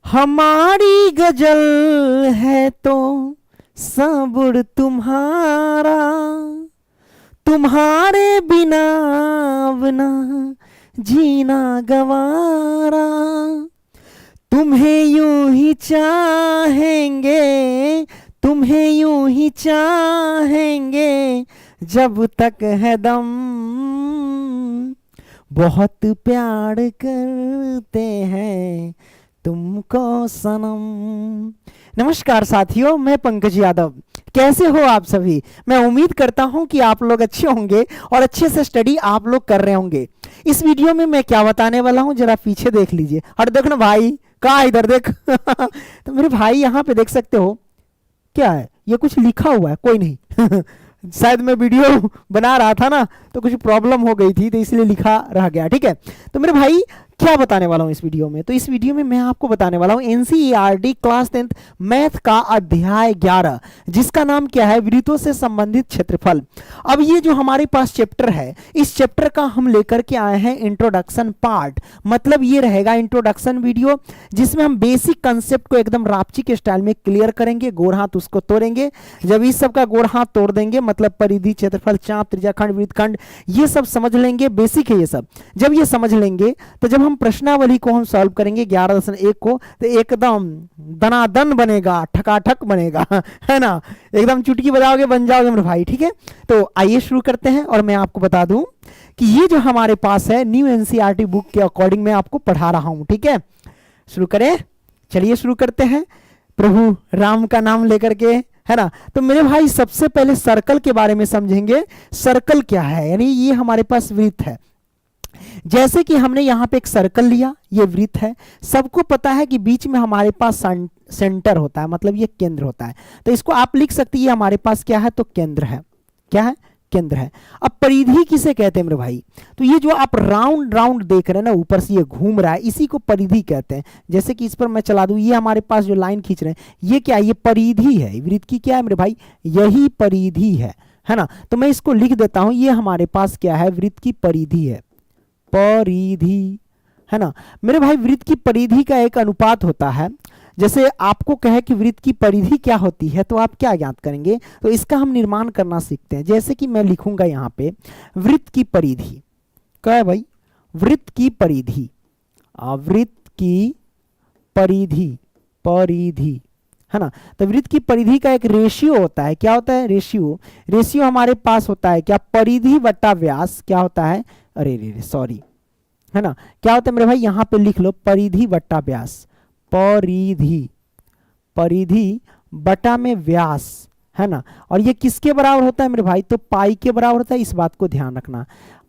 हमारी गजल है तो सबुर तुम्हारा, तुम्हारे बिना बिना जीना गवारा। तुम्हें यूं ही चाहेंगे, तुम्हें यूं ही चाहेंगे जब तक है दम, बहुत प्यार करते हैं तुमको सनम। नमस्कार साथियों, मैं पंकज यादव। कैसे हो आप सभी? मैं उम्मीद करता हूं कि आप लोग अच्छे होंगे और अच्छे से स्टडी आप लोग कर रहे होंगे। इस वीडियो में मैं क्या बताने वाला हूं जरा पीछे देख लीजिए। और देखो ना भाई, कहा इधर देख तो मेरे भाई यहाँ पे देख सकते हो क्या है, ये कुछ लिखा हुआ है, कोई नहीं शायद मैं वीडियो बना रहा था ना तो कुछ प्रॉब्लम हो गई थी तो इसलिए लिखा रह गया। ठीक है, तो मेरे भाई क्या बताने वाला हूं इस वीडियो में? तो इस वीडियो में मैं आपको बताने वाला हूं एनसीईआरटी क्लास 10th मैथ का अध्याय 11, जिसका नाम क्या है, वृत्तों से संबंधित क्षेत्रफल। अब ये जो हमारे पास चैप्टर है, इस चैप्टर का हम लेकर के आए हैं इंट्रोडक्शन पार्ट। मतलब ये रहेगा इंट्रोडक्शन वीडियो, जिसमें हम बेसिक कंसेप्ट को एकदम रापची के स्टाइल में क्लियर करेंगे। गोर हाथ उसको तोड़ेंगे। जब इस सब का गोर हाथ तोड़ देंगे, मतलब परिधि, क्षेत्रफल, चाप, त्रिज्याखंड, वृत्तखंड, ये सब समझ लेंगे। बेसिक है ये सब। जब ये समझ लेंगे तो जब हम प्रश्नावली को हम सॉल्व करेंगे 11.1 को, तो एकदम दनादन बनेगा, ठकाठक बनेगा है ना। एकदम चुटकी बजाओगे बन जाओगे मेरे भाई। ठीक है, तो आइए शुरू करते हैं। और मैं आपको बता दूं कि ये जो हमारे पास है न्यू एनसीईआरटी बुक के अकॉर्डिंग मैं आपको पढ़ा रहा हूं। ठीक है, शुरू करें। चलिए शुरू करते हैं प्रभु राम का नाम लेकर के, है ना। तो मेरे भाई सबसे पहले सर्कल के बारे में समझेंगे। सर्कल क्या है, यानी ये हमारे पास वृत्त है। जैसे कि हमने यहाँ पे एक सर्कल लिया, ये वृत्त है। सबको पता है कि बीच में हमारे पास सेंटर होता है, मतलब ये केंद्र होता है। तो इसको आप लिख सकते हैं, ये हमारे पास क्या है, तो केंद्र है। क्या है? केंद्र है। अब परिधि किसे कहते हैं मेरे भाई? तो ये जो आप राउंड राउंड देख रहे हैं ना, ऊपर से ये घूम रहा है, इसी को परिधि कहते हैं। जैसे कि इस पर मैं चला दूं, ये हमारे पास जो लाइन खींच रहे हैं, ये क्या है, ये परिधि है। वृत्त की क्या है मेरे भाई? यही परिधि है ना। तो मैं इसको लिख देता हूं, ये हमारे पास क्या है, वृत्त की परिधि है। परिधि, है ना मेरे भाई। वृत्त की परिधि का एक अनुपात होता है। जैसे आपको कहे कि वृत्त की परिधि क्या होती है, तो आप क्या ज्ञात करेंगे? तो इसका हम निर्माण करना सीखते हैं। जैसे कि मैं लिखूंगा यहाँ पे वृत्त की परिधि। क्या है भाई? वृत्त की परिधि। वृत्त की परिधि, परिधि, है ना। तो वृत्त की परिधि का एक रेशियो होता है। क्या होता है? रेशियो। रेशियो हमारे पास होता है क्या, परिधि बटा व्यास। क्या होता है? अरे रे सॉरी, है ना। क्या होता है मेरे भाई? यहां पे लिख लो परिधि बटा व्यास। परिधि, परिधि बटा में व्यास, है ना। और ये किसके बराबर होता है मेरे भाई? तो पाई के बराबर होता है। इस बात को ध्यान रखना।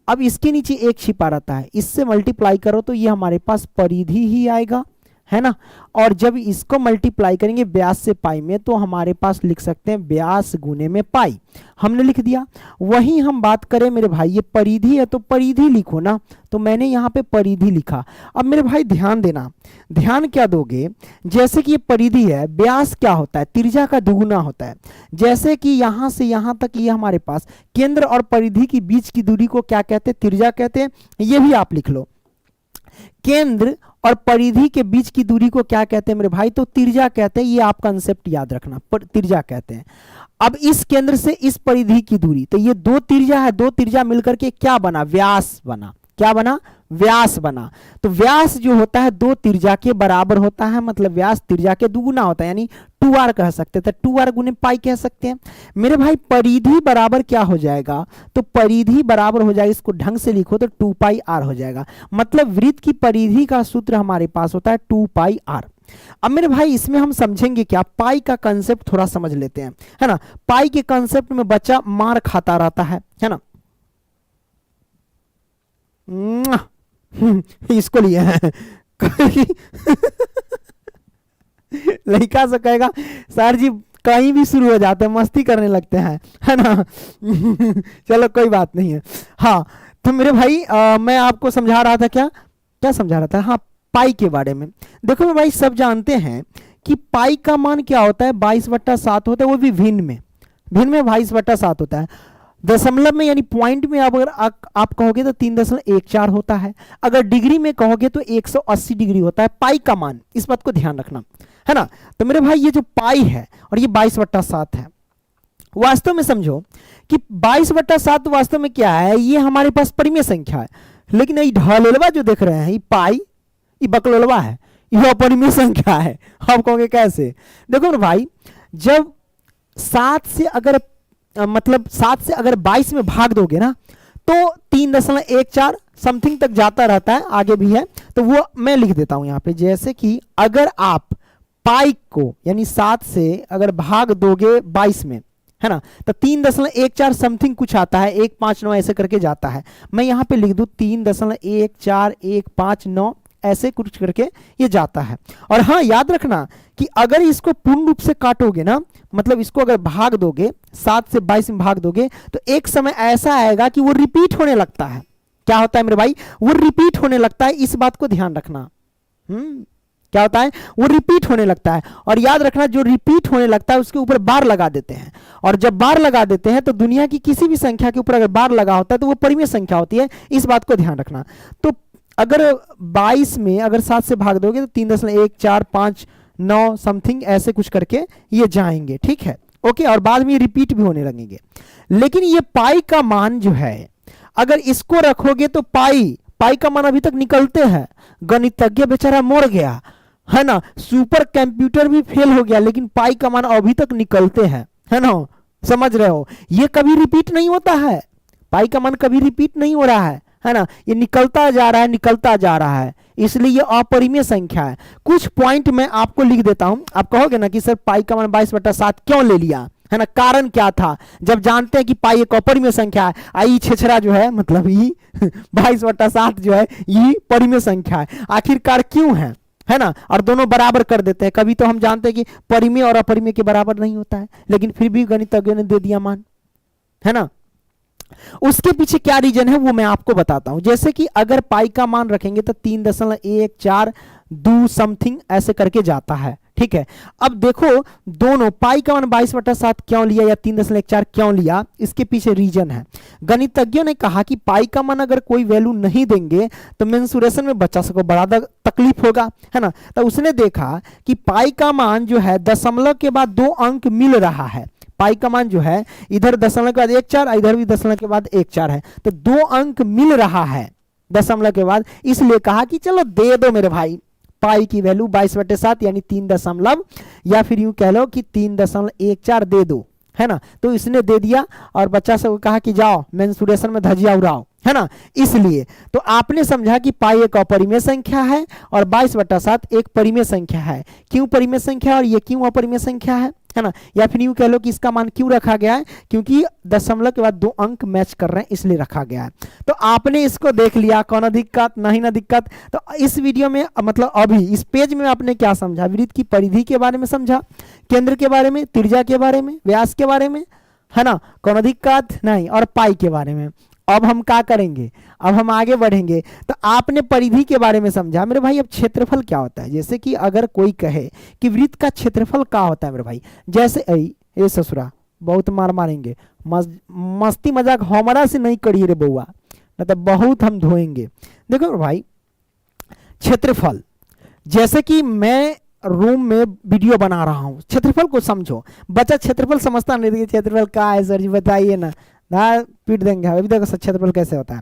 अब इसके नीचे एक छिपा रहता है, इससे मल्टीप्लाई करो तो ये हमारे पास परिधि ही आएगा, है ना। और जब इसको मल्टीप्लाई करेंगे व्यास से पाई में, तो हमारे पास लिख सकते हैं व्यास गुने में पाई। हमने लिख दिया। वहीं हम बात करें मेरे भाई, ये परिधि है तो परिधि लिखो ना, तो मैंने यहाँ पे परिधि लिखा। अब मेरे भाई ध्यान देना, ध्यान क्या दोगे? जैसे कि ये परिधि है, व्यास क्या होता है? त्रिज्या का दुगुना होता है। जैसे कि यहाँ से यहाँ तक ये हमारे पास केंद्र और परिधि के बीच की दूरी को क्या कहते हैं? त्रिज्या कहते हैं। ये भी आप लिख लो। केंद्र और परिधि के बीच की दूरी को क्या कहते हैं मेरे भाई? तो त्रिज्या कहते हैं। ये आप कंसेप्ट याद रखना, त्रिज्या कहते हैं। अब इस केंद्र से इस परिधि की दूरी, तो ये दो त्रिज्या है, दो त्रिज्या मिलकर के क्या बना? व्यास बना। क्या बना? व्यास बना। तो व्यास जो होता है दो त्रिज्या के बराबर होता है, मतलब व्यास त्रिज्या के दुगुना होता है, यानी 2r कह सकते हैं। तो 2r गुने पाई कह सकते हैं मेरे भाई। परिधि बराबर क्या हो जाएगा? तो परिधि बराबर हो जाएगा, इसको ढंग से लिखो तो 2 पाई r हो जाएगा। मतलब वृत्त की परिधि का सूत्र हमारे पास होता है 2 पाई r। अब मेरे भाई इसमें हम समझेंगे क्या, पाई का कंसेप्ट थोड़ा समझ लेते हैं, है ना। पाई के कंसेप्ट में बच्चा मार खाता रहता है ना। इसको लिए हैं लड़का से कहेगा सर जी कहीं भी शुरू हो जाते हैं, मस्ती करने लगते हैं, है ना चलो कोई बात नहीं है। हाँ, तो मेरे भाई मैं आपको समझा रहा था, क्या क्या समझा रहा था? हाँ, पाई के बारे में। देखो मेरे भाई, सब जानते हैं कि पाई का मान क्या होता है? 22/7 होता है, वो भी भिन्न में। भिन्न में 22/7 होता है। दशमलव में यानी पॉइंट में अगर आप कहोगे तो 3.14 होता है, अगर डिग्री में कहोगे तो 180 डिग्री होता है पाई का मान। इस बात को ध्यान रखना है ना। तो मेरे भाई ये जो पाई है और ये 22/7 है, वास्तव में समझो कि 22/7 वास्तव में क्या है, ये हमारे पास परिमेय संख्या है, लेकिन ये ढलोलवा जो देख रहे हैं ये पाई, ये बकलोलवा है, ये अपरिमेय संख्या है। आप कहोगे कैसे? देखो मेरे भाई, जब 7 से अगर मतलब 7 से अगर 22 में भाग दोगे ना तो 3.14 समथिंग तक जाता रहता है, आगे भी है, तो वो मैं लिख देता हूं यहां पे। जैसे कि अगर आप पाई को यानी 7 से अगर भाग दोगे 22 में, है ना, तो 3.14 समथिंग कुछ आता है, 159 ऐसे करके जाता है। मैं यहां पे लिख दूं 3.14159 ऐसे कुछ करके ये जाता है। और हाँ, याद रखना कि अगर इसको पूर्ण रूप से काटोगे ना, मतलब इसको अगर भाग दोगे 7 से 22 में भाग दोगे, तो एक समय ऐसा आएगा कि वो रिपीट होने लगता है। क्या होता है मेरे भाई? वो रिपीट होने लगता है, इस बात को ध्यान रखना। क्या होता है? वो रिपीट होने लगता है। और याद रखना, जो रिपीट होने लगता है उसके ऊपर बार लगा देते हैं, और जब बार लगा देते हैं तो दुनिया की किसी भी संख्या के ऊपर अगर बार लगा होता है तो वो परिमेय संख्या होती है, इस बात को ध्यान रखना। तो अगर 22 में अगर 7 से भाग दोगे तो 3.1459 समथिंग ऐसे कुछ करके ये जाएंगे, ठीक है, ओके। और बाद में रिपीट भी होने लगेंगे। लेकिन ये पाई का मान जो है, अगर इसको रखोगे तो पाई का मान अभी तक निकलते हैं। गणितज्ञ बेचारा मर गया, है ना, सुपर कंप्यूटर भी फेल हो गया, लेकिन पाई का मान अभी तक निकलते हैं, है ना, समझ रहे हो? ये कभी रिपीट नहीं होता है, पाई का मान कभी रिपीट नहीं हो रहा है ना, ये निकलता जा रहा है, निकलता जा रहा है, इसलिए ये अपरिमेय संख्या है। कुछ पॉइंट मैं आपको लिख देता हूं, आप कहोगे ना कि सर पाई का मान 22/7 क्यों ले लिया, है ना, कारण क्या था? जब जानते हैं कि पाई एक अपरिमेय संख्या है, आई छेछरा जो है, मतलब ये 22/7 जो है ये परिमेय संख्या है, आखिरकार क्यों है ना, और दोनों बराबर कर देते हैं। कभी तो हम जानते हैं कि परिमेय और अपरिमेय के बराबर नहीं होता है, लेकिन फिर भी गणितज्ञों ने दे दिया मान, है ना। उसके पीछे क्या रीजन है वो मैं आपको बताता हूं। जैसे कि अगर पाई का मान रखेंगे तो 3.142 समथिंग ऐसे करके जाता है, ठीक है। अब देखो, दोनों पाई का मान 22/7 क्यों लिया या 3.14 क्यों लिया, इसके पीछे रीजन है। गणितज्ञों ने कहा कि पाई का मान अगर कोई वैल्यू नहीं देंगे तो मेंसुरेशन में बच्चा को बड़ा तकलीफ होगा, है ना। तो उसने देखा कि पाई का मान जो है दशमलव के बाद 2 अंक मिल रहा है। पाई का मान जो है इधर दशमलव के बाद 1/4, इधर भी दशमलव के बाद 1/4 है, तो 2 अंक मिल रहा है दशमलव के बाद, इसलिए कहा कि चलो दे दो मेरे भाई पाई की वैल्यू 22/7 यानी 3 दशमलव, या फिर यूं कह लो कि 3.14 दे दो, है ना। तो इसने दे दिया और बच्चा से कहा कि जाओ मेंसुरेशन में धजिया उड़ाओ, है ना। इसलिए तो आपने समझा कि पाई एक अपरिमेय संख्या है और 22/7 एक परिमेय संख्या है। क्यों परिमेय संख्या है और ये क्यों अपरिमेय संख्या है ना, या फिर यूं कह लो कि इसका मान क्यों रखा गया है, क्योंकि दशमलव के बाद 2 अंक मैच कर रहे हैं इसलिए रखा गया है। तो आपने इसको देख लिया, कौन दिक्कत नहीं ना दिक्कत। तो इस वीडियो में मतलब अभी इस पेज में आपने क्या समझा? वृत्त की परिधि के बारे में समझा, केंद्र के बारे में, त्रिज्या के बारे में, व्यास के बारे में, है ना, कौन दिक्कत नहीं, और पाई के बारे में। अब हम क्या करेंगे, अब हम आगे बढ़ेंगे। तो आपने परिधि के बारे में समझा मेरे भाई। अब क्षेत्रफल क्या होता है, जैसे कि अगर कोई कहे कि वृत्त का क्षेत्रफल क्या होता है मेरे भाई, जैसे ए ससुरा बहुत मार मारेंगे, मस्ती मजाक हमारा से नहीं करिए रे बउआ, नहीं तो बहुत हम धोएंगे। देखो मेरे भाई, क्षेत्रफल, जैसे कि मैं रूम में वीडियो बना रहा हूँ, क्षेत्रफल को समझो। बच्चा क्षेत्रफल समझता नहीं, क्षेत्रफल क्या है सर जी बताइए ना, पीट देंगे। अभी देखो क्षेत्रफल कैसे होता है।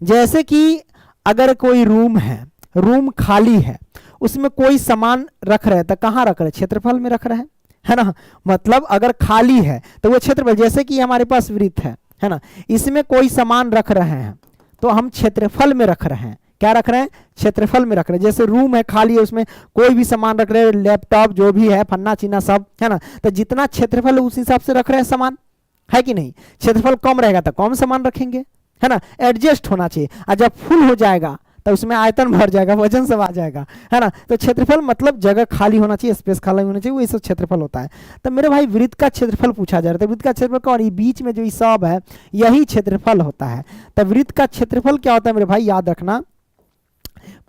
जैसे कि अगर कोई रूम है, रूम खाली है, उसमें कोई सामान रख रहे हैं, तो कहाँ रख रहे हैं? क्षेत्रफल में रख रहे हैं, है ना। मतलब अगर खाली है तो वो क्षेत्रफल, जैसे कि हमारे पास वृत्त है ना, इसमें कोई सामान रख रहे हैं तो हम क्षेत्रफल में रख रहे हैं। क्या रख रहे हैं? क्षेत्रफल में रख रहे हैं। जैसे रूम है खाली है, उसमें कोई भी सामान रख रहे हैं, लैपटॉप जो भी है, फन्ना चीना सब, है ना। तो जितना क्षेत्रफल है उस हिसाब से रख रहे हैं सामान, है कि नहीं। क्षेत्रफल कम रहेगा तो कम सामान रखेंगे, है ना, एडजस्ट होना चाहिए। और जब फुल हो जाएगा तो उसमें आयतन भर जाएगा, वजन सब आ जाएगा, है ना। तो क्षेत्रफल मतलब जगह खाली होना चाहिए, स्पेस खाली होना चाहिए, वही सब क्षेत्रफल होता है। तो मेरे भाई वृत्त का क्षेत्रफल पूछा जा रहा है, तो वृत्त का क्षेत्रफल और ये बीच में जो ये सब है यही क्षेत्रफल होता है। तो वृत्त का क्षेत्रफल क्या होता है मेरे भाई, याद रखना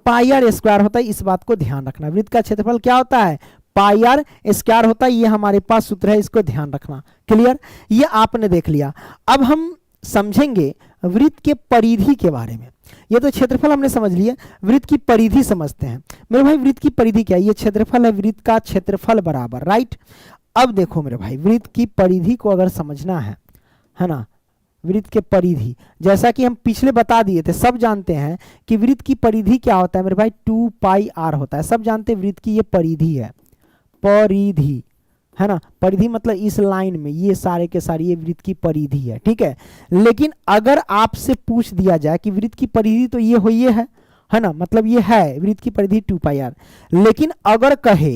पाई आर स्क्वायर होता है, इस बात को ध्यान रखना। वृत्त का क्षेत्रफल क्या होता है? पाई आर स्क्वायर होता है, ये हमारे पास सूत्र है, इसको ध्यान रखना। क्लियर, ये आपने देख लिया। अब हम समझेंगे वृत्त के परिधि के बारे में। ये तो क्षेत्रफल हमने समझ लिया, वृत्त की परिधि समझते हैं। मेरे भाई वृत्त की परिधि क्या है? ये क्षेत्रफल है, वृत्त का क्षेत्रफल बराबर, राइट। अब देखो मेरे भाई, वृत्त की परिधि को अगर समझना है ना, वृत्त के परिधि, जैसा कि हम पिछले बता दिए थे, सब जानते हैं कि वृत्त की परिधि क्या होता है मेरे भाई, 2 पाई r होता है। सब जानते हैं वृत्त की ये परिधि है, परिधि है ना, परिधि मतलब इस लाइन में ये सारे के सारे ये वृत्त की परिधि है, ठीक है। लेकिन अगर आपसे पूछ दिया जाए कि वृत्त की परिधि तो ये हो, ये है ना, मतलब ये है वृत्त की परिधि 2 पाई r, लेकिन अगर कहे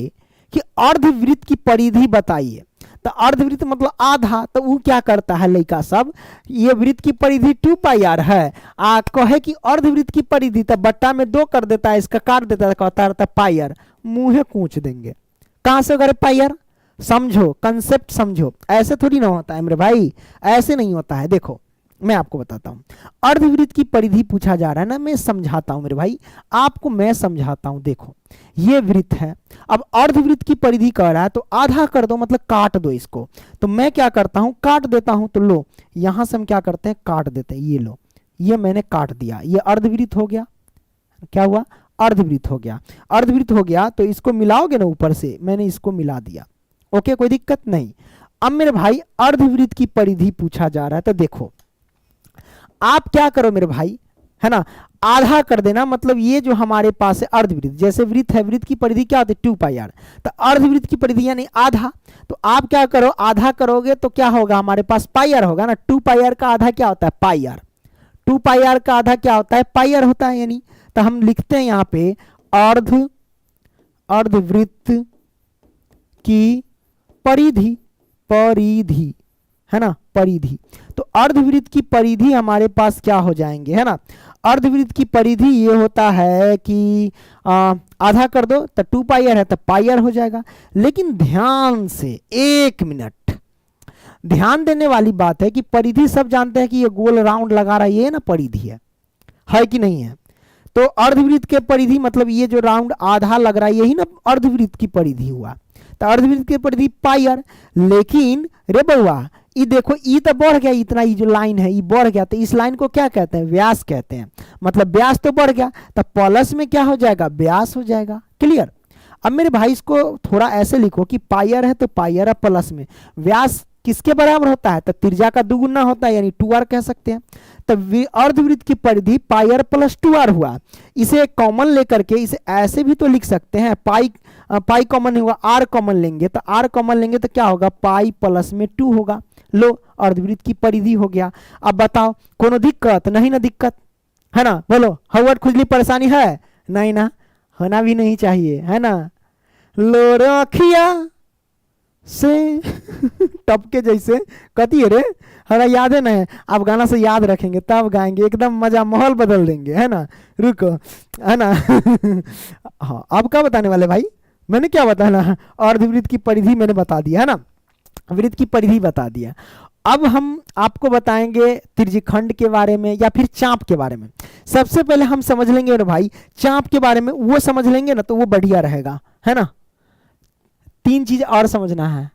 कि अर्धवृत्त की परिधि बताइए, तो अर्धवृत्त मतलब आधा, तो वो क्या करता है लड़का सब, ये वृत्त की परिधि 2 पाई r है, कहे कि अर्धवृत्त की परिधि, तो बट्टा में 2 कर देता है, इसका काट देता है, कहता रहता है पाई r, मुंह कूच देंगे। कहां से करे पाई r? समझो, कंसेप्ट समझो, ऐसे थोड़ी ना होता है मेरे भाई, ऐसे नहीं होता है। देखो मैं आपको बताता हूं, अर्धवृत्त की परिधि पूछा जा रहा है ना, मैं समझाता हूं मेरे भाई, आपको मैं समझाता हूं। देखो ये वृत्त है, अब अर्धवृत्त की परिधि कह रहा है तो आधा कर दो, मतलब काट दो इसको। तो मैं क्या करता हूं, काट देता हूं। तो लो यहां से हम क्या करते हैं, काट देते हैं। ये लो, ये मैंने काट दिया, ये अर्धवृत्त हो गया। क्या हुआ? अर्धवृत्त हो गया। अर्धवृत्त हो गया तो इसको मिलाओगे ना, ऊपर से मैंने इसको मिला दिया, ओके, कोई दिक्कत नहीं। अब मेरे भाई अर्धवृत्त की परिधि पूछा जा रहा है, तो देखो आप क्या करो मेरे भाई, है ना, आधा कर देना, मतलब ये जो हमारे पास है अर्धवृत्त, जैसे वृत्त है, वृत्त की परिधि क्या होती है 2 पाई r, तो अर्धवृत्त की परिधि यानी आधा। तो आप क्या करो, आधा करोगे तो क्या होगा, हमारे पास पाई r होगा ना। 2 पाई r का आधा क्या होता है, पाई r। 2 पाई r का आधा क्या होता है, पाई r होता है। यानी तो हम लिखते हैं यहाँ पे अर्धवृत्त की परिधि, परिधि है ना, परिधि। तो अर्धवृत्त की परिधि हमारे पास क्या हो जाएंगे, है ना, अर्धवृत्त की परिधि ये होता है कि आधा कर दो तो 2 पाई r है, तो पाई r हो जाएगा। लेकिन ध्यान से 1 मिनट ध्यान देने वाली बात है कि परिधि सब जानते हैं कि ये गोल राउंड लगा रहा है, ये ना परिधि है कि नहीं है। तो अर्धवृत्त के परिधि मतलब ये जो राउंड आधा लग रहा है, यही ना अर्धवृत्त की परिधि हुआ। तो अर्धवृत्त की परिधि पाई r। लेकिन रे बउआ ये देखो, ये तो बढ़ गया, इतना ये जो लाइन है ये बढ़ गया, तो इस लाइन को क्या कहते हैं, व्यास कहते हैं। मतलब व्यास तो बढ़ गया, तो प्लस में क्या हो जाएगा, व्यास हो जाएगा। क्लियर? अब मेरे भाई इसको थोड़ा ऐसे लिखो कि पाई r है तो पाई r प्लस में व्यास किसके बराबर होता है, तो त्रिज्या का दुगुना होता है, यानी 2r कह सकते हैं। तो अर्धवृत्त की परिधि पाई r प्लस 2r हुआ। इसे कॉमन लेकर के इसे ऐसे भी तो लिख सकते हैं, पाई कॉमन नहीं हुआ, r कॉमन लेंगे, तो r कॉमन लेंगे तो क्या होगा, पाई प्लस में 2 होगा। लो अर्धवृत्त की परिधि हो गया। अब बताओ कोनो दिक्कत? नहीं ना दिक्कत, है ना, बोलो हवट खुजली परेशानी है? नहीं ना, होना भी नहीं चाहिए, है ना। लो रखिया से टप के जैसे कती है रे, है ना, याद है ना, आप गाना से याद रखेंगे तब गाएंगे, एकदम मजा, माहौल बदल देंगे, है ना। रुको, है ना। हाँ अब क्या बताने वाले भाई, मैंने क्या बताना, अर्धवृत्त की परिधि मैंने बता दिया, है ना, वृत्त की परिधि बता दिया। अब हम आपको बताएंगे त्रिज्यखंड के बारे में या फिर चाप के बारे में। सबसे पहले हम समझ लेंगे ना भाई चाप के बारे में, वो समझ लेंगे ना तो वो बढ़िया रहेगा, है ना। 3 चीज और समझना है।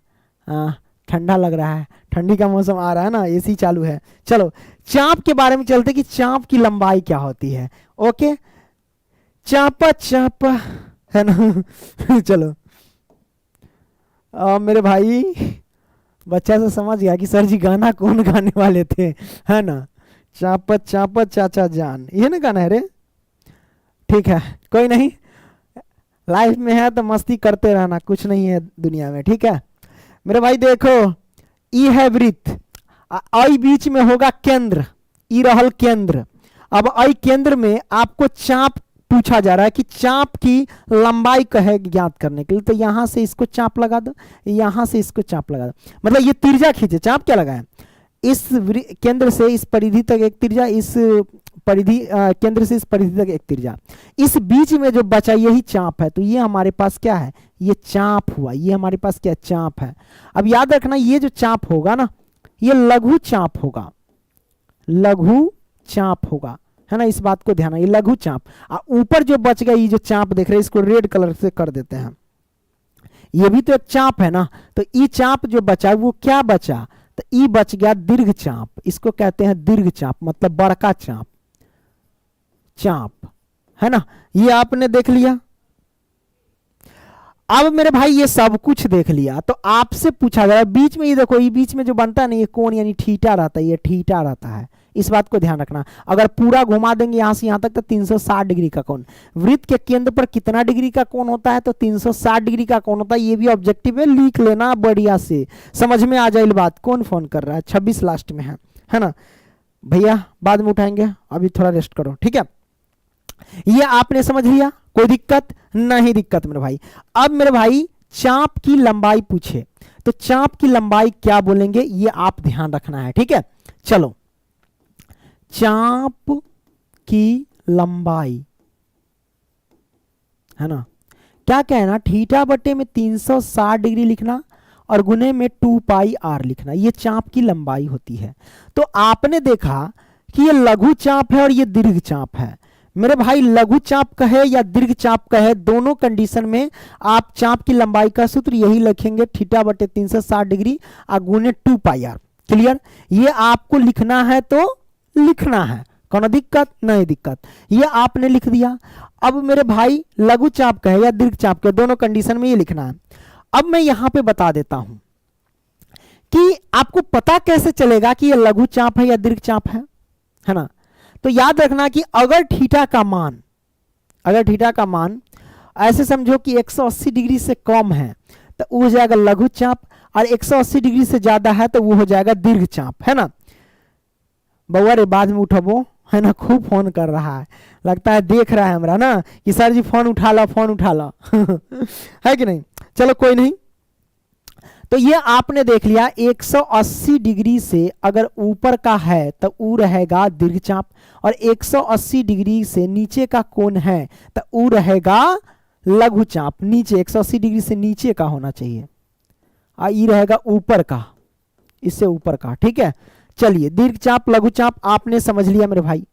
ठंडा लग रहा है, ठंडी का मौसम आ रहा है ना, एसी चालू है। चलो चाप के बारे में चलते कि चाप की लंबाई क्या होती है। ओके, चापा चापा, है ना। चलो मेरे भाई बच्चा से समझ गया कि सर जी गाना कौन गाने वाले थे, है ना। चापत चापत चाचा जान, ये ना गाना है रे। ठीक है कोई नहीं, लाइफ में है तो मस्ती करते रहना, कुछ नहीं है दुनिया में, ठीक है मेरे भाई। देखो ई है वृत्त, आई बीच में होगा केंद्र, ई रहल केंद्र। अब आई केंद्र में आपको चाप पूछा जा रहा है कि चाप की लंबाई कहे ज्ञात करने के लिए, तो यहां से इसको चाप लगा दो, यहां से इसको चाप लगा दो, मतलब ये त्रिज्या खींचे, चाप क्या लगाए, इस केंद्र से इस परिधि तक एक त्रिज्या, इस परिधि केंद्र से इस परिधि तक एक त्रिज्या, इस बीच में जो बचा यही चाप है। तो ये हमारे पास क्या है, ये चाप हुआ, ये हमारे पास क्या चाप है। अब याद रखना ये जो चाप होगा ना ये लघु चाप होगा, लघु चाप होगा, है ना, इस बात को ध्यान, ये लघु चाप। ऊपर जो बच गया ये जो चाप देख रहे हैं इसको रेड कलर से कर देते हैं, ये भी तो एक चाप है ना। तो ये चाप जो बचा वो क्या बचा, तो ई बच गया दीर्घ चाप, इसको कहते हैं दीर्घ चाप, मतलब बड़का चाप, चाप, है ना। ये आपने देख लिया। अब मेरे भाई ये सब कुछ देख लिया, तो आपसे पूछा जाए बीच में, ये देखो ये बीच में जो बनता है ना, ये कोण यानी थीटा रहता है, ये थीटा रहता है, इस बात को ध्यान रखना। अगर पूरा घुमा देंगे यहां से यहां तक तो 360 डिग्री का कोण। वृत्त के केंद्र पर कितना डिग्री का कोण होता है, तो 360 डिग्री का कोण होता है। ये भी ऑब्जेक्टिव है, लिख लेना बढ़िया से, समझ में आ जाए बात। कौन फोन कर रहा है? 26 लास्ट में है ना भैया, बाद में उठाएंगे, अभी थोड़ा रेस्ट करो, ठीक है। ये आपने समझ लिया, कोई दिक्कत नहीं? दिक्कत मेरे भाई। अब मेरे भाई चाप की लंबाई पूछे, तो चाप की लंबाई क्या बोलेंगे, ये आप ध्यान रखना है, ठीक है। चलो, चाप की लंबाई है ना, क्या कहना, थीटा बटे में 360 डिग्री लिखना और गुने में 2 पाई आर लिखना, ये चाप की लंबाई होती है। तो आपने देखा कि ये लघु चाप है और ये दीर्घ चाप है। मेरे भाई लघु चाप कहे या दीर्घ चाप कहे, दोनों कंडीशन में आप चाप की लंबाई का सूत्र यही लिखेंगे, थीटा बटे 360 डिग्री और गुने 2 पाई आर। क्लियर? ये आपको लिखना है तो लिखना है, कोनो दिक्कत नहीं? दिक्कत। ये आपने लिख दिया। अब मेरे भाई लघु चाप कहे या दीर्घ चाप कहे, दोनों कंडीशन में ये लिखना है। अब मैं यहां पे बता देता हूं कि आपको पता कैसे चलेगा कि ये लघु चाप है या दीर्घ चाप है ना। तो याद रखना कि अगर थीटा का मान ऐसे समझो कि 180 डिग्री से कम है तो वो हो जाएगा लघु चाप, और 180 डिग्री से ज्यादा है तो वो हो जाएगा दीर्घ चाप, है ना। बउआ रे बाद में उठबो, है ना, खूब फोन कर रहा है, लगता है देख रहा है हमरा ना कि सर जी फोन उठा लो फोन उठा लो है कि नहीं। चलो कोई नहीं। तो ये आपने देख लिया, 180 डिग्री से अगर ऊपर का है तो वो रहेगा दीर्घ चाप, और 180 डिग्री से नीचे का कोण है तो वो रहेगा लघु चाप। नीचे 180 डिग्री से नीचे का होना चाहिए, और ये रहेगा ऊपर का, इससे ऊपर का, ठीक है। चलिए, दीर्घ चाप लघु चाप आपने समझ लिया मेरे भाई,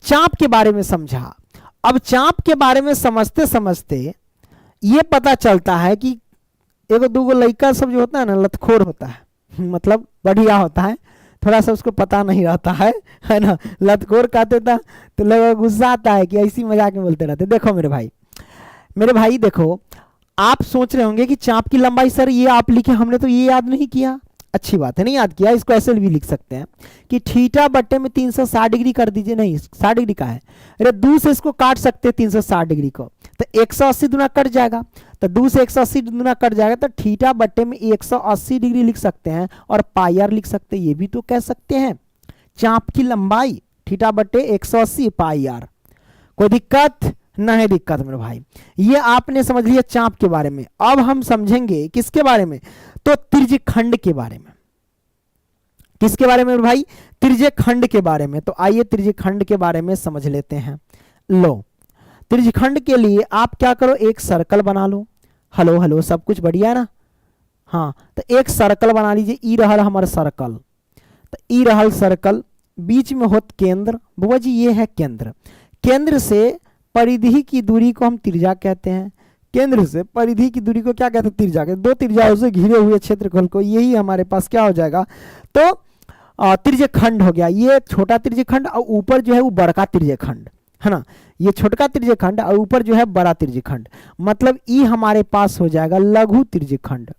चाप के बारे में समझा। अब चाप के बारे में समझते समझते ये पता चलता है कि एगो दूगो लड़का सब जो होता है ना, लतखोर होता है, मतलब बढ़िया होता है, थोड़ा सा उसको पता नहीं रहता है ना। लतखोर कहते था तो लोग गुस्सा आता है कि ऐसी मजाक में बोलते रहते। देखो मेरे भाई देखो, आप सोच रहे होंगे कि चाप की लंबाई सर ये आप लिखे, हमने तो ये याद नहीं किया। अच्छी बात है, नहीं याद किया, इसको ऐसे भी लिख सकते हैं कि थीटा बट्टे में 360 डिग्री कर दीजिए। नहीं, 60 डिग्री का है, अरे 2 से इसको काट सकते हैं 360 डिग्री को, तो 180 दुना कट जाएगा, तो 2 से 180 दुना कट जाएगा, तो थीटा बट्टे में 180 डिग्री लिख सकते हैं और पाई आर लिख सकते हैं। ये भी तो कह सकते हैं चाप की लंबाई थीटा बट्टे 180 पाई आर। कोई दिक्कत नहीं? दिक्कत मेरे भाई। ये आपने समझ लिया चाप के बारे में। अब हम समझेंगे किसके बारे में, तो त्रिज्यखंड के बारे में। किसके बारे में भाई? त्रिज्यखंड के बारे में। तो आइए त्रिज्यखंड के बारे में समझ लेते हैं। लो, त्रिज्यखंड के लिए आप क्या करो, एक सर्कल बना लो। हेलो हेलो, सब कुछ बढ़िया है ना? हाँ, तो एक सर्कल बना लीजिए। ई रहल हमारा सर्कल, तो ई रहल सर्कल, बीच में होत केंद्र। बुआ जी ये है केंद्र। केंद्र से परिधि की दूरी को हम त्रिज्या कहते हैं। केंद्र से परिधि की दूरी को क्या कहते हैं? त्रिज्या कहते हैं। 2 त्रिज्याओं से घिरे हुए क्षेत्रफल को, यही हमारे पास क्या हो जाएगा, तो त्रिज्यखंड हो गया। ये छोटा त्रिज्यखंड और ऊपर जो है वो बड़का त्रिज्यखंड, है ना। ये छोटका त्रिज्यखंड और ऊपर जो है बड़ा त्रिज्यखंड, मतलब ई हमारे पास हो जाएगा लघु त्रिज्यखंड।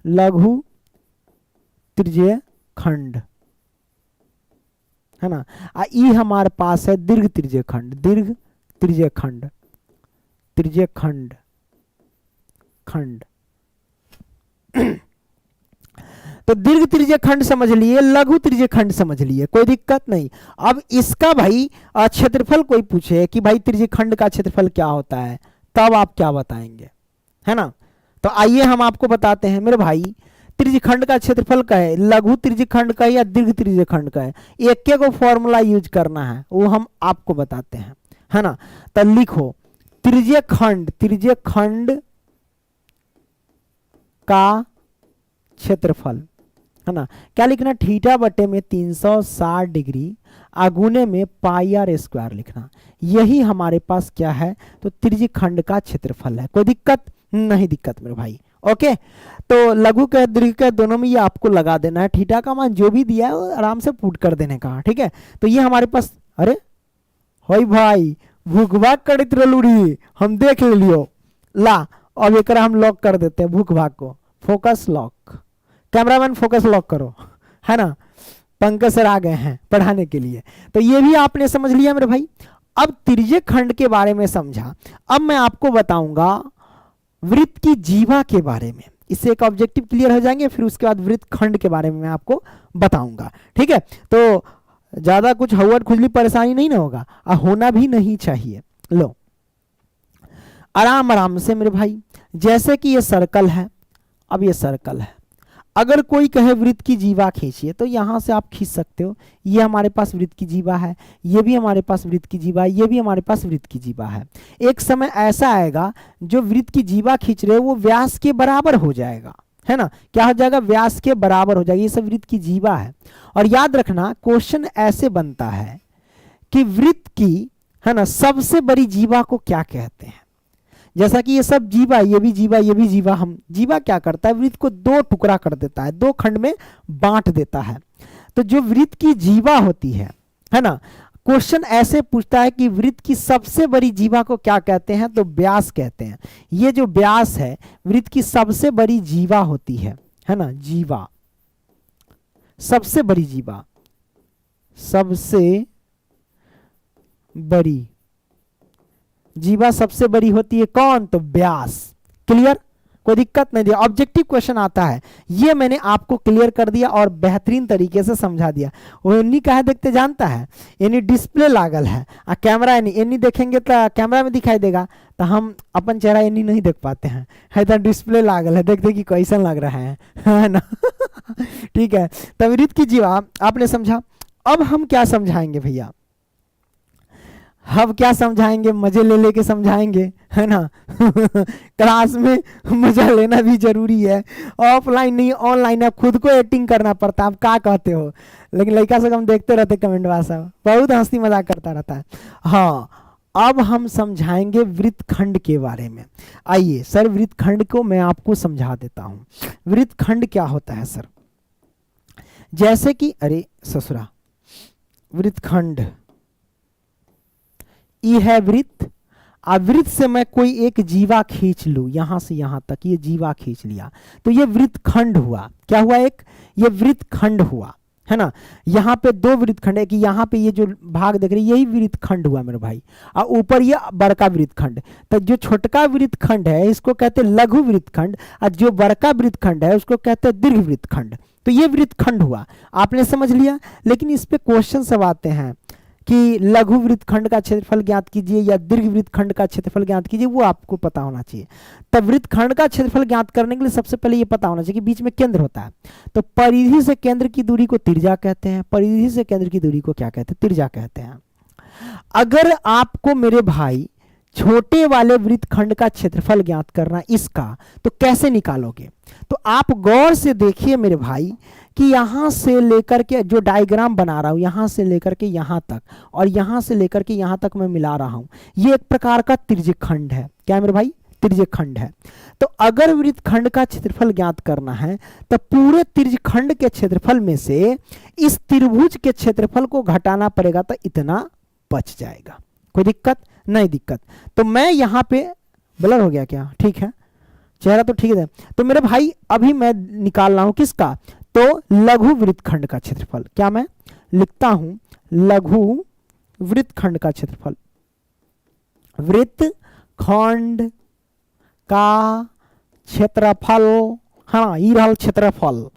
लघु त्रिज्यखंड, है ना। ई हमारे पास है दीर्घ त्रिज्यखंड। दीर्घ त्रिज्यखंड, त्रिज्यखंड खंड तो दीर्घ त्रिज्यखंड समझ लिए, लघु त्रिज्यखंड समझ लिए, कोई दिक्कत नहीं। अब इसका भाई क्षेत्रफल कोई पूछे कि भाई त्रिज्यखंड का क्षेत्रफल क्या होता है, तब आप क्या बताएंगे, है ना। तो आइए हम आपको बताते हैं मेरे भाई, त्रिज्यखंड का क्षेत्रफल का है, लघु त्रिज्यखंड का है या दीर्घ त्रिज्यखंड का है, एक को फॉर्मूला यूज करना है, वो हम आपको बताते हैं, है ना। तो लिखो त्रिज्यखंड, त्रिज्यखंड का क्षेत्रफल, है ना। क्या लिखना? थीटा बटे में 360 डिग्री आगुने में पाई आर स्क्वायर लिखना। यही हमारे पास क्या है, तो त्रिज्यखंड का क्षेत्रफल है। कोई दिक्कत नहीं? दिक्कत मेरे भाई। ओके, तो लघु का दीर्घ का दोनों में ये आपको लगा देना है, थीटा का मान जो भी दिया है वो आराम से पुट कर देने का, ठीक है। तो ये हमारे पास, अरे होई भाई भूख भाग करित रलूड़ी हम देख ले लियो ला। अब एक हम लॉक कर देते हैं भूख भाग को, focus lock, cameraman focus lock करो, है ना। पंकज सर आ गए हैं पढ़ाने के लिए। तो ये भी आपने समझ लिया मेरे भाई। अब तिर्यक खंड के बारे में समझा, अब मैं आपको बताऊंगा वृत्त की जीवा के बारे में। इससे एक ऑब्जेक्टिव क्लियर हो जाएंगे, फिर उसके बाद वृत्त खंड के बारे में मैं आपको बताऊंगा, ठीक है। तो ज्यादा कुछ हवट खुजली परेशानी नहीं ना होगा, और होना भी नहीं चाहिए। लो आराम आराम से मेरे भाई, जैसे कि ये सर्कल है, अब ये सर्कल है, अगर कोई कहे वृत्त की जीवा खींचिए तो यहां से आप खींच सकते हो। ये हमारे पास वृत्त की जीवा है, ये भी हमारे पास वृत्त की जीवा है, ये भी हमारे पास वृत्त की जीवा है। एक समय ऐसा आएगा जो वृत्त की जीवा खींच रहे हो वो व्यास के बराबर हो जाएगा, है ना। क्या हो जाएगा, व्यास के बराबर हो जाएगा। ये सब वृत्त की जीवा है। और याद रखना क्वेश्चन ऐसे बनता है कि वृत्त की, है ना, सबसे बड़ी जीवा को क्या कहते हैं। जैसा कि ये सब जीवा, ये भी जीवा, ये भी जीवा, हम जीवा क्या करता है, वृत्त को दो टुकड़ा कर देता है, दो खंड में बांट देता है। तो जो वृत्त की जीवा होती है ना, क्वेश्चन ऐसे पूछता है कि वृत्त की सबसे बड़ी जीवा को क्या कहते हैं, तो व्यास कहते हैं। ये जो व्यास है वृत्त की सबसे बड़ी जीवा होती है ना, जीवा, सबसे बड़ी जीवा, सबसे बड़ी जीवा सबसे बड़ी होती है कौन, तो व्यास। क्लियर, कोई दिक्कत नहीं दिया। ऑब्जेक्टिव क्वेश्चन आता है, ये मैंने आपको क्लियर कर दिया और बेहतरीन तरीके से समझा दिया। वो इन्हीं का है देखते जानता है, यानी डिस्प्ले लागल है आ कैमरा इन्हीं देखेंगे तो कैमरा में दिखाई देगा, तो हम अपन चेहरा इन्हीं नहीं देख पाते हैं, है तो डिस्प्ले लागल है, देखते कि कैसन लग रहा है ना। ठीक है, तो वृत्त की जीवा आपने समझा। अब हम क्या समझाएंगे भैया, हम क्या समझाएंगे, मजे ले लेके समझाएंगे, है ना। क्लास में मजा लेना भी जरूरी है, ऑफलाइन नहीं ऑनलाइन, अब खुद को एक्टिंग करना पड़ता है। आप क्या कहते हो, लेकिन लड़का से हम देखते रहते कमेंट सब बहुत हंसी मजाक करता रहता है। हाँ, अब हम समझाएंगे वृत्त खंड के बारे में। आइए सर, वृत्त खंड को मैं आपको समझा देता हूँ। वृत्त खंड क्या होता है सर, जैसे कि, अरे ससुरा, वृत्त खंड ये है वृत्त। अब वृत्त से मैं कोई एक जीवा खींच लूं, यहां से यहां तक ये जीवा खींच लिया, तो ये वृत्त खंड हुआ। क्या हुआ, एक ये वृत्त खंड हुआ, है ना। यहाँ पे दो वृत्त खंड है कि यहाँ पे ये जो भाग देख रहे यही वृत्त खंड हुआ मेरे भाई, और ऊपर ये बड़का वृत्त खंड। तो जो छोटका वृत्त खंड है इसको कहते हैं लघु वृत्त खंड, और जो बड़का वृत्त खंड है उसको कहते हैं दीर्घ वृत्त खंड। तो ये वृत्त खंड हुआ, आपने समझ लिया। लेकिन इस पे क्वेश्चन सब आते हैं कि लघु वृत्त खंड का क्षेत्रफल ज्ञात कीजिए या दीर्घ वृत्त खंड का क्षेत्रफल ज्ञात कीजिए, वो आपको पता होना चाहिए। तब वृत्त खंड का क्षेत्रफल ज्ञात करने के लिए सबसे पहले ये पता होना चाहिए कि बीच में केंद्र होता है। तो परिधि से केंद्र की दूरी को त्रिज्या कहते हैं, परिधि से केंद्र की दूरी को क्या कहते हैं, त्रिज्या कहते हैं। अगर आपको मेरे भाई छोटे वाले वृत्त खंड का क्षेत्रफल ज्ञात करना इसका, तो कैसे निकालोगे, तो आप गौर से देखिए मेरे भाई कि यहां से लेकर के जो डायग्राम बना रहा हूं, यहां से लेकर के यहां तक और यहां से लेकर के यहां तक मैं मिला रहा हूं, ये एक प्रकार का त्रिज्यक खंड है। क्या मेरे भाई, त्रिज्यक खंड है। तो अगर वृत्त खंड का क्षेत्रफल ज्ञात करना है तो पूरे त्रिज्यक खंड के क्षेत्रफल में से इस त्रिभुज के क्षेत्रफल को घटाना पड़ेगा, तो इतना बच जाएगा। कोई दिक्कत नहीं, दिक्कत। तो मैं यहां पे ब्लर हो गया क्या, ठीक है, चेहरा तो ठीक है। तो मेरे भाई अभी मैं निकाल रहा हूं किसका, तो लघु वृत्त खंड का क्षेत्रफल। क्या मैं लिखता हूं, लघु वृत्त खंड का क्षेत्रफल, वृत्त खंड का क्षेत्रफल, हाँ ये रहा क्षेत्रफल,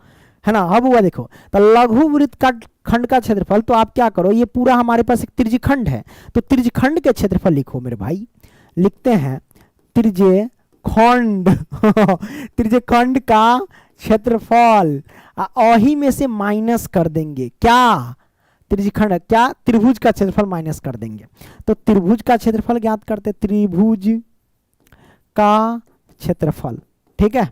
है ना। अब हुआ देखो, तो लघु वृत्त का खंड का क्षेत्रफल, तो आप क्या करो, ये पूरा हमारे पास एक त्रिज्यक खंड है, तो त्रिज्यक खंड के क्षेत्रफल लिखो मेरे भाई। लिखते हैं त्रिज्यक खंड त्रिज्यक खंड का क्षेत्रफल, औही में से माइनस कर देंगे क्या, त्रिज्यक खंड क्या, त्रिभुज का क्षेत्रफल माइनस कर देंगे। तो त्रिभुज का क्षेत्रफल ज्ञात करते, त्रिभुज का क्षेत्रफल, ठीक है,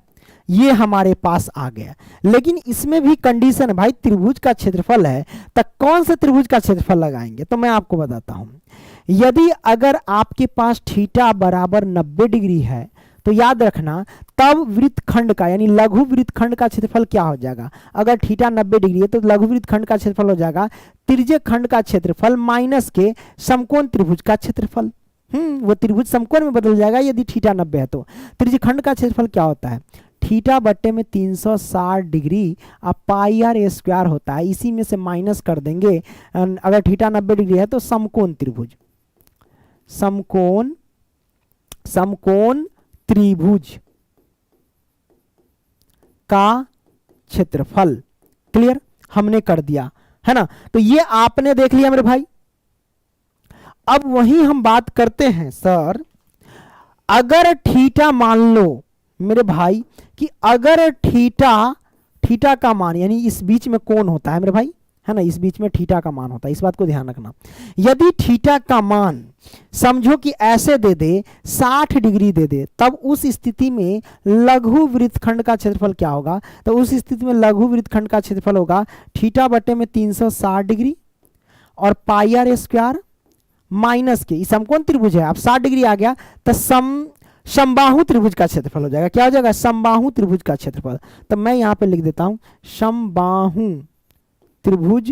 ये हमारे पास आ गया। लेकिन इसमें भी कंडीशन है भाई, त्रिभुज का क्षेत्रफल है तो कौन से त्रिभुज का क्षेत्रफल लगाएंगे, तो मैं आपको बताता हूं। यदि अगर आपके पास थीटा बराबर 90 डिग्री है तो याद रखना तब वृत्तखंड का यानी लघु वृत्तखंड का क्षेत्रफल क्या हो जाएगा। अगर थीटा 90 डिग्री है तो लघु वृत्तखंड का क्षेत्रफल हो जाएगा तिर्यक खंड का क्षेत्रफल माइनस के समकोण त्रिभुज का क्षेत्रफल। वो त्रिभुज समकोण में बदल जाएगा यदि थीटा 90 है तो। तिर्यक खंड का क्षेत्रफल क्या होता है, थीटा बट्टे में 360 डिग्री अब पाई आर ए स्क्वायर होता है, इसी में से माइनस कर देंगे। अगर थीटा 90 डिग्री है तो समकोण त्रिभुज, समकोण त्रिभुज का क्षेत्रफल। क्लियर, हमने कर दिया है ना। तो ये आपने देख लिया मेरे भाई। अब वही हम बात करते हैं सर, अगर थीटा मान लो मेरे भाई कि अगर थीटा का मान यानी इस बीच में कौन होता है मेरे भाई, है ना, इस बीच में थीटा का मान होता है, इस बात को ध्यान रखना। यदि थीटा का मान समझो कि ऐसे दे दे 60 डिग्री दे दे, तब उस स्थिति में लघु वृत्तखंड का क्षेत्रफल क्या होगा। तो उस स्थिति में लघु वृत्तखंड का क्षेत्रफल होगा थीटा बटे में 360 डिग्री और पाई आर स्क्वायर माइनस के, समकोण त्रिभुज है, अब 60 डिग्री आ गया तो समबाहु त्रिभुज का क्षेत्रफल हो जाएगा। क्या हो जाएगा, समबाहु त्रिभुज का क्षेत्रफल। तो मैं यहां पे लिख देता हूं समबाहु त्रिभुज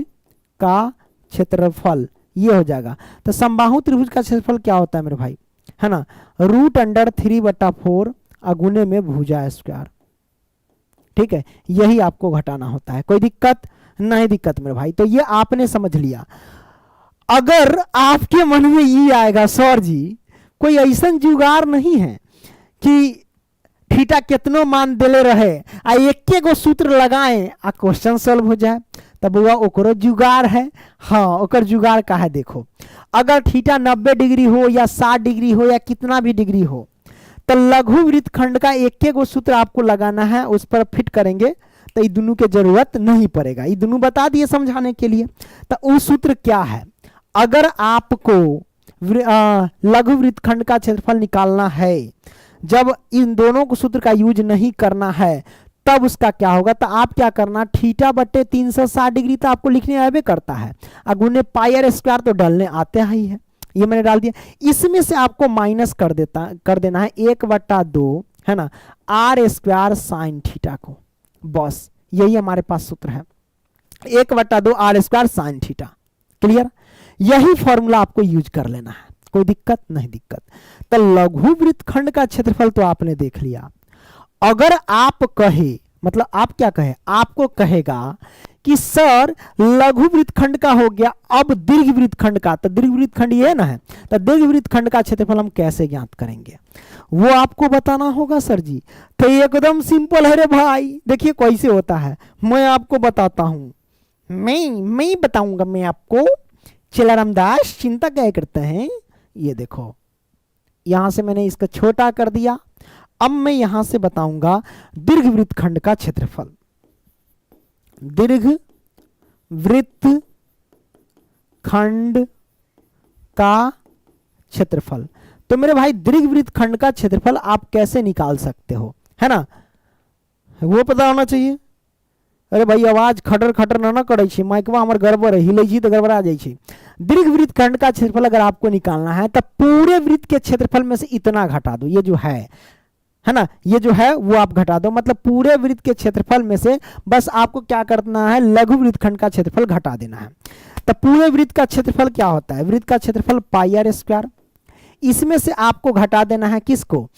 का क्षेत्रफल, ये हो जाएगा। तो समबाहु त्रिभुज का क्षेत्रफल क्या होता है मेरे भाई, है ना, √3/4 अगुने में भुजा स्क्वायर। ठीक है, यही आपको घटाना होता है। कोई दिक्कत नहीं, दिक्कत मेरे भाई। तो ये आपने समझ लिया। अगर आपके मन में ये आएगा सर जी कोई ऐसा जुगाड़ नहीं है कि थीटा कितनो मान देले रहे आ एक गो सूत्र लगाएं आ क्वेश्चन सॉल्व हो जाए, तब वह ओकरो जुगाड़ है। हाँ, ओकर जुगाड़ का है। देखो, अगर थीटा 90 डिग्री हो या 60 डिग्री हो या कितना भी डिग्री हो, तो लघु वृत्तखंड का एक गो सूत्र आपको लगाना है, उस पर फिट करेंगे तो ये दोनों की जरूरत नहीं पड़ेगा। ये दोनों बता दिए समझाने के लिए। तो वो सूत्र क्या है, अगर आपको लघु वृत्तखंड का क्षेत्रफल निकालना है, जब इन दोनों को सूत्र का यूज नहीं करना है, तब उसका क्या होगा। तो आप क्या करना, थीटा बट्टे 360 डिग्री तो आपको लिखने आवे करता है, अगुने पाई आर स्क्वायर तो डालने आते ही है, ये मैंने डाल दिया। इसमें से आपको माइनस कर देना है 1/2, है ना, आर स्क्वायर साइन थीटा को। बस यही हमारे पास सूत्र है, 1/2 r square sine theta. Clear, यही फॉर्मूला आपको यूज कर लेना है, कोई दिक्कत नहीं, दिक्कत। तो लघु वृत्तखंड का क्षेत्रफल तो आपने देख लिया। अगर आप कहे, मतलब आप क्या कहे, आपको कहेगा कि सर लघु वृत्तखंड का हो गया, अब दीर्घ वृत्तखंड का, तो दीर्घ वृत्तखंड ये ना है, तो दीर्घ वृत्तखंड का क्षेत्रफल हम कैसे ज्ञात करेंगे, वो आपको बताना होगा सर जी। तो एकदम सिंपल है रे भाई, देखिए कैसे होता है, मैं आपको बताता हूं, मैं बताऊंगा मैं आपको। चला रामदास, चिंता क्या करते हैं। ये देखो, यहां से मैंने इसका छोटा कर दिया। अब मैं यहां से बताऊंगा दीर्घ वृत्तखंड का क्षेत्रफल, दीर्घ वृत्तखंड का क्षेत्रफल। तो मेरे भाई दीर्घ वृत्तखंड का क्षेत्रफल आप कैसे निकाल सकते हो, है ना, वो पता होना चाहिए। अरे भाई आवाज खटर खटर ना करे छी, माइकवा हमर गड़बड़ है, हिले छी तो गड़बड़ा जाए छी। दीर्घ वृत्तखंड का क्षेत्रफल अगर आपको निकालना है तो पूरे वृत्त के क्षेत्रफल में से इतना घटा दो, ये जो है ना, ये जो है वो आप घटा दो। मतलब पूरे वृत्त के क्षेत्रफल में से बस आपको क्या करना है, लघु वृत्तखंड का क्षेत्रफल घटा देना है। तो पूरे वृत्त का क्षेत्रफल क्या होता है, वृत्त का क्षेत्रफल पाई आर स्क्वायर। इसमें से आपको घटा देना है किसको,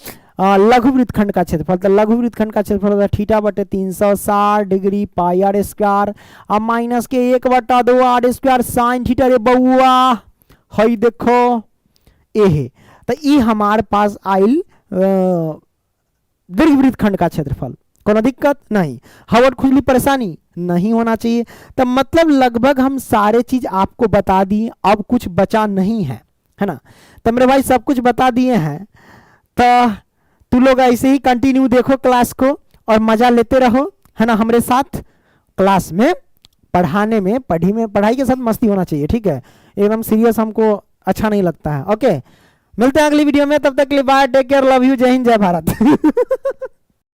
लघु वृत्तखंड का क्षेत्रफल। तो लघु वृत्तखंड का क्षेत्रफल थीटा बटे 360 डिग्री पाई आर स्क्वायर, अब माइनस के 1/2 आर स्क्वायर साइन थीटा। रे बउआ हई देखो ए, तो ये हमारे पास आइल दीर्घ वृत्तखंड का क्षेत्रफल। कोनो दिक्कत नहीं, हवट खुजली परेशानी नहीं होना चाहिए। तो मतलब लगभग हम सारे चीज आपको बता दिए, अब कुछ बचा नहीं है, है ना। तो मेरे भाई सब कुछ बता दिए हैं। तो तू लोग ऐसे ही कंटिन्यू देखो क्लास को और मजा लेते रहो, है ना। हमारे साथ क्लास में पढ़ाने में पढ़ाई के साथ मस्ती होना चाहिए, ठीक है। एकदम सीरियस हमको अच्छा नहीं लगता है। ओके, मिलते हैं अगली वीडियो में, तब तक के लिए bye, take care, love you, जय हिंद, जय भारत।